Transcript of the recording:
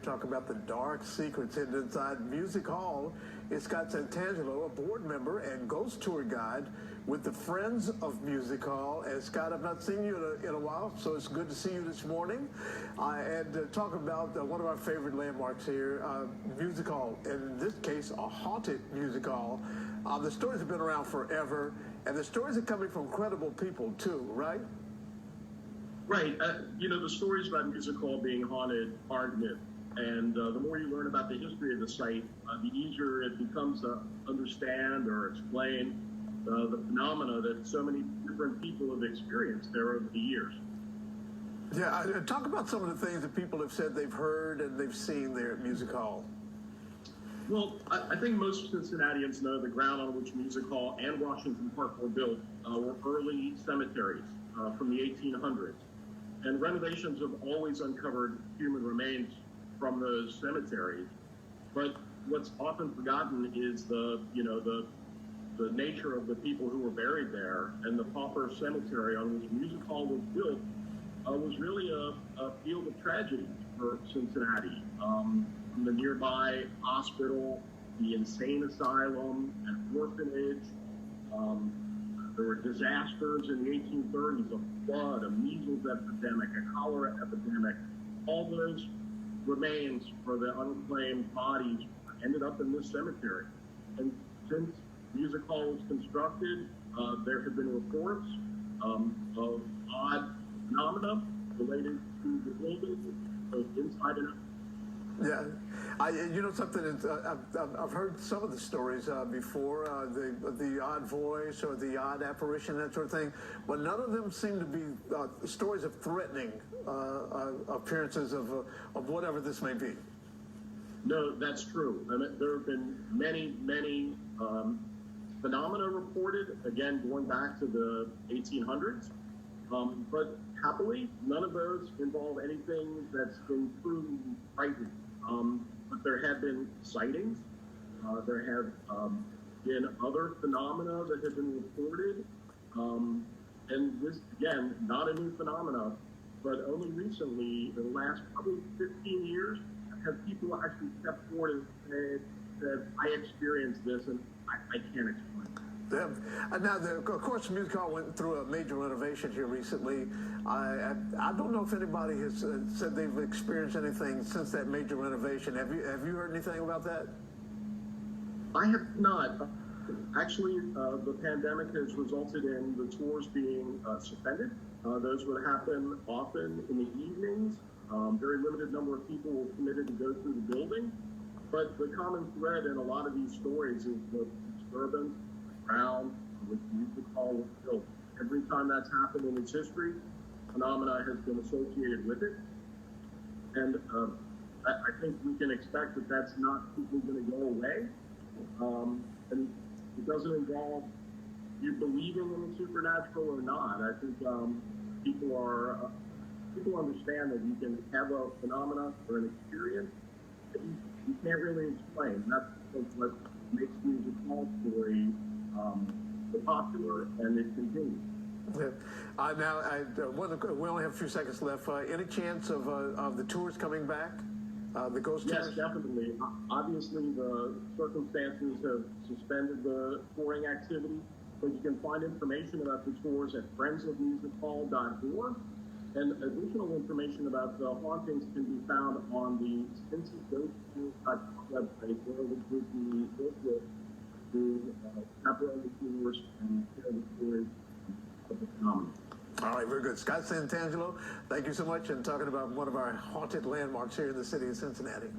talking about the dark secrets hidden inside Music Hall. It's Scott Santangelo, a board member and ghost tour guide with the Friends of Music Hall. And Scott, I've not seen you in a while, so it's good to see you this morning. And talk about one of our favorite landmarks here, Music Hall. And in this case, a haunted music hall. The stories have been around forever, and the stories are coming from credible people too, right? Right. The stories about Music Hall being haunted aren't new. And the more you learn about the history of the site, the easier it becomes to understand or explain the phenomena that so many different people have experienced there over the years. Yeah, talk about some of the things that people have said they've heard and they've seen there at Music Hall. Well, I think most Cincinnatians know the ground on which Music Hall and Washington Park were built were early cemeteries from the 1800s. And renovations have always uncovered human remains from those cemeteries. But what's often forgotten is the nature of the people who were buried there. And the pauper cemetery on which Music Hall was built was really a field of tragedy for Cincinnati. From the nearby hospital, the insane asylum, an orphanage. There were disasters in the 1830s, a flood, a measles epidemic, a cholera epidemic. All those remains for the unclaimed bodies ended up in this cemetery. And since Music Hall was constructed, there have been reports of odd phenomena related to the building, both inside and out. Yeah, something. I've heard some of the stories before, the odd voice or the odd apparition, that sort of thing, but none of them seem to be stories of threatening appearances of whatever this may be. No, that's true. I mean, there have been many phenomena reported, again, going back to the 1800s, but happily, none of those involve anything that's been proven frightening. But there have been sightings. There have been other phenomena that have been reported. And this, again, not a new phenomena, but only recently, in the last probably 15 years, have people actually stepped forward and said, I experienced this and I can't explain it. Now, of course, Music Hall went through a major renovation here recently. I don't know if anybody has said they've experienced anything since that major renovation. Have you heard anything about that? I have not. Actually, the pandemic has resulted in the tours being suspended. Those would happen often in the evenings. Very limited number of people were permitted to go through the building. But the common thread in a lot of these stories is the disturbance around which Music Hall was built. Every time that's happened in its history, phenomena has been associated with it. And I think we can expect that that's not simply going to go away. And it doesn't involve you believing in the supernatural or not. I think people understand that you can have a phenomena or an experience that you can't really explain. And that's what makes Music Hall story popular, and it continues. Yeah. Now, we only have a few seconds left. Any chance of the tours coming back? The ghost tours? Yes, definitely. Obviously, the circumstances have suspended the touring activity, but you can find information about the tours at friendsofmusichall.org. And additional information about the hauntings can be found on the cincyghosttours.com website, where we do the booklet to chaperone the tours and share the stories of the phenomenon. All right, very good. Scott Santangelo, thank you so much, and talking about one of our haunted landmarks here in the city of Cincinnati.